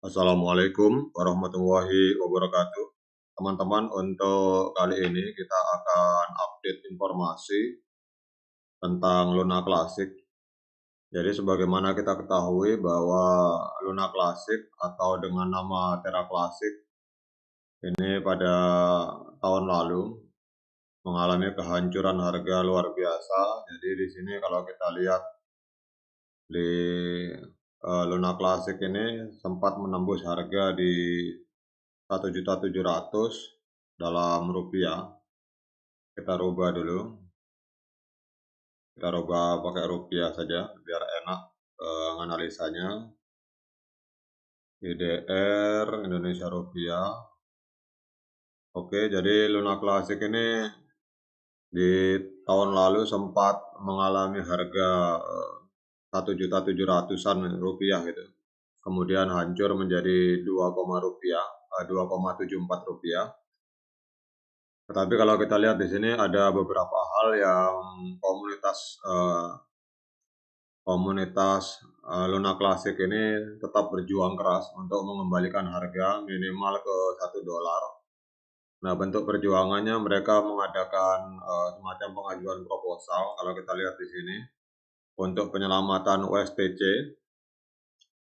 Assalamualaikum warahmatullahi wabarakatuh. Teman-teman, untuk kali ini kita akan update informasi tentang Luna Classic. Jadi sebagaimana kita ketahui bahwa Luna Classic atau dengan nama Terra Classic ini pada tahun lalu mengalami kehancuran harga luar biasa. Jadi di sini kalau kita lihat di Luna Classic ini sempat menembus harga di 1.700.000 dalam rupiah. Kita rubah dulu, kita rubah pakai rupiah saja biar enak analisanya. IDR Indonesia rupiah. Oke, jadi Luna Classic ini di tahun lalu sempat mengalami harga 1.700.000-an rupiah gitu. Kemudian hancur menjadi 2,74 rupiah. Tetapi kalau kita lihat di sini ada beberapa hal yang komunitas Luna Classic ini tetap berjuang keras untuk mengembalikan harga minimal ke $1. Nah, bentuk perjuangannya mereka mengadakan semacam pengajuan proposal. Kalau kita lihat di sini untuk penyelamatan USTC.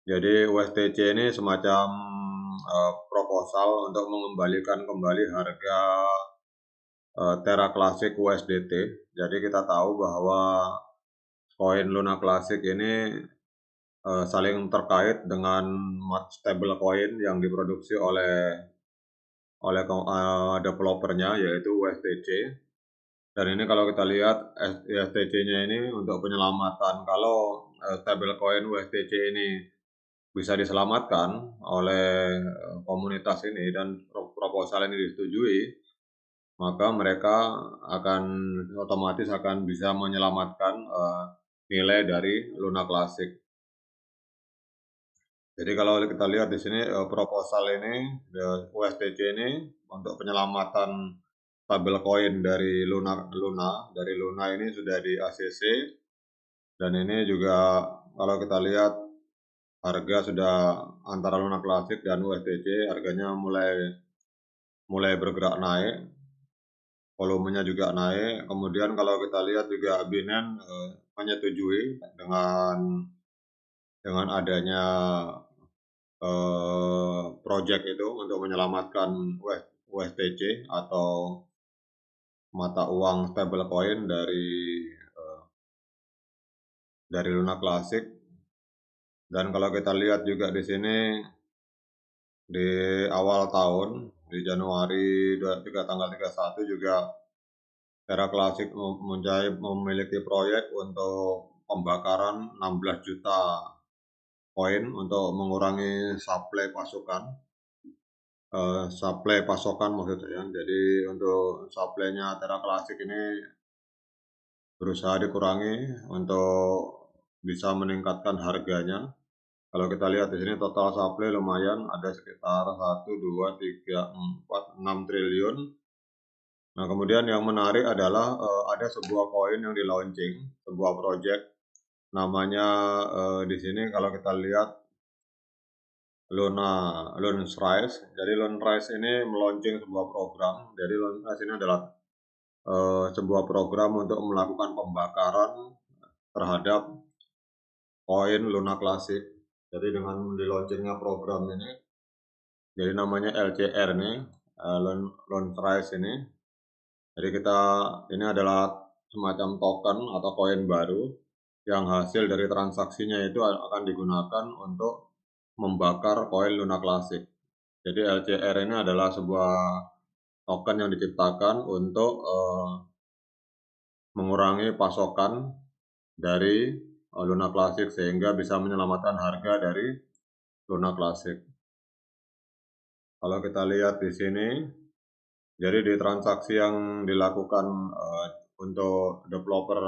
Jadi USTC ini semacam proposal untuk mengembalikan kembali harga Terra Classic USDT. Jadi kita tahu bahwa koin Luna Classic ini saling terkait dengan stable coin yang diproduksi oleh developernya, yaitu USTC. Dan ini kalau kita lihat USTC-nya ini untuk penyelamatan, kalau stable coin USTC ini bisa diselamatkan oleh komunitas ini dan proposal ini disetujui, maka mereka akan otomatis akan bisa menyelamatkan nilai dari Luna Classic. Jadi kalau kita lihat di sini proposal ini USTC ini untuk penyelamatan stablecoin dari Luna ini sudah di ACC, dan ini juga kalau kita lihat harga sudah antara Luna Classic dan USTC harganya mulai bergerak naik, volumenya juga naik. Kemudian kalau kita lihat juga Binance menyetujui dengan adanya project itu untuk menyelamatkan USTC atau mata uang stablecoin dari Luna Classic. Dan kalau kita lihat juga di sini di awal tahun di Januari tanggal 31 juga Terra Classic memiliki proyek untuk pembakaran 16 juta koin untuk mengurangi supply pasokan maksudnya. Jadi untuk supply-nya Terra Classic ini berusaha dikurangi untuk bisa meningkatkan harganya. Kalau kita lihat di sini total supply lumayan, ada sekitar 1, 2, 3, 4, 6 triliun. Nah, kemudian yang menarik adalah ada sebuah koin yang di launching, sebuah project namanya di sini kalau kita lihat Loanrise. Jadi Loanrise ini meluncing sebuah program. Jadi Loanrise ini adalah sebuah program untuk melakukan pembakaran terhadap koin Luna Classic. Jadi dengan di-launchingnya program ini, jadi namanya LCR nih, Loanrise ini. Jadi ini adalah semacam token atau koin baru yang hasil dari transaksinya itu akan digunakan untuk membakar koin Luna Classic. Jadi LCR ini adalah sebuah token yang diciptakan untuk mengurangi pasokan dari Luna Classic sehingga bisa menyelamatkan harga dari Luna Classic. Kalau kita lihat di sini, jadi di transaksi yang dilakukan untuk developer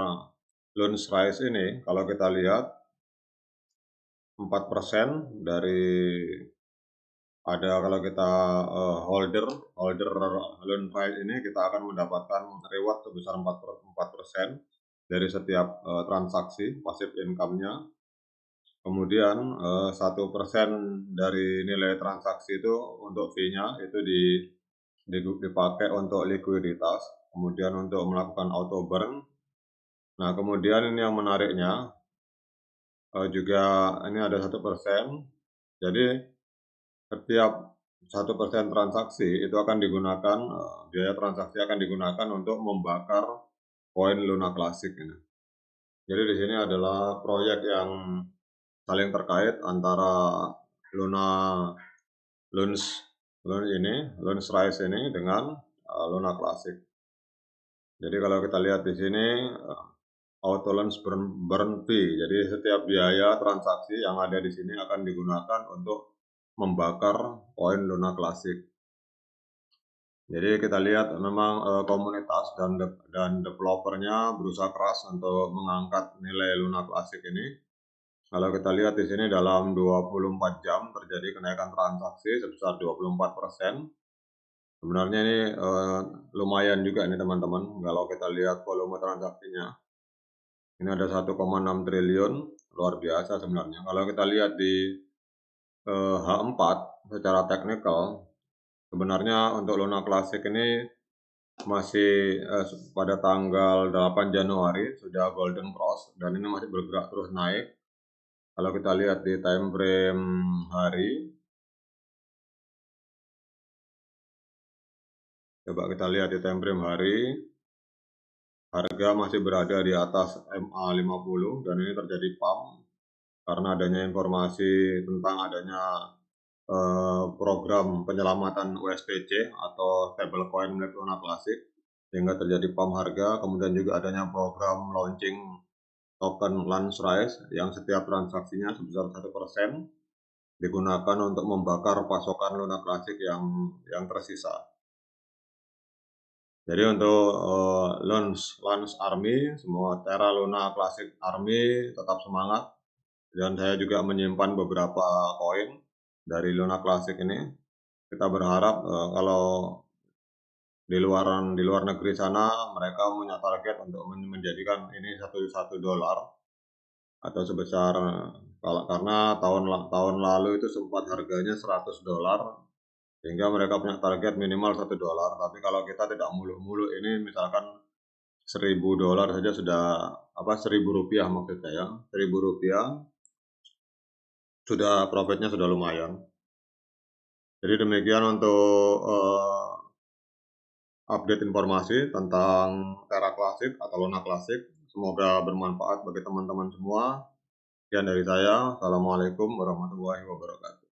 Loanrise ini, kalau kita lihat 4% dari kalau kita holder Loanrise ini, kita akan mendapatkan reward sebesar 4% dari setiap transaksi passive income-nya. Kemudian 1% dari nilai transaksi itu untuk fee-nya itu dipakai untuk likuiditas, kemudian untuk melakukan auto burn. Nah, kemudian ini yang menariknya juga ini ada 1%. Jadi setiap 1% transaksi itu akan digunakan biaya transaksi akan digunakan untuk membakar koin Luna Classic ini. Jadi di sini adalah proyek yang saling terkait antara Luna Loans Loans Rise ini dengan Luna Classic. Jadi kalau kita lihat di sini auto loans burn fee. Jadi setiap biaya transaksi yang ada di sini akan digunakan untuk membakar koin Luna Classic. Jadi kita lihat memang komunitas dan developernya berusaha keras untuk mengangkat nilai Luna Classic ini. Kalau kita lihat di sini dalam 24 jam terjadi kenaikan transaksi sebesar 24%. Sebenarnya ini lumayan juga nih teman-teman. Kalau kita lihat volume transaksinya, ini ada 1,6 triliun, luar biasa sebenarnya. Kalau kita lihat di H4 secara teknikal, sebenarnya untuk Luna Classic ini masih pada tanggal 8 Januari sudah golden cross dan ini masih bergerak terus naik. Kalau kita lihat di time frame hari, coba kita lihat di time frame hari, harga masih berada di atas MA50 dan ini terjadi pump karena adanya informasi tentang adanya program penyelamatan USPC atau stablecoin milik Luna Classic sehingga terjadi pump harga. Kemudian juga adanya program launching token Lunch Rise yang setiap transaksinya sebesar 1% digunakan untuk membakar pasokan Luna Classic yang tersisa. Jadi untuk Launch Army, semua Terra Luna Classic Army tetap semangat. Dan saya juga menyimpan beberapa koin dari Luna Classic ini. Kita berharap kalau di luar negeri sana mereka punya target untuk menjadikan ini $1 atau sebesar karena tahun lalu itu sempat harganya $100 sehingga mereka punya target minimal $1. Tapi kalau kita tidak muluk-muluk ini misalkan $1.000 saja sudah Rp1.000 maksud saya, Rp1.000 sudah profitnya sudah lumayan. Jadi demikian untuk update informasi tentang Terra Classic atau Luna Classic. Semoga bermanfaat bagi teman-teman semua. Sekian dari saya. Assalamualaikum warahmatullahi wabarakatuh.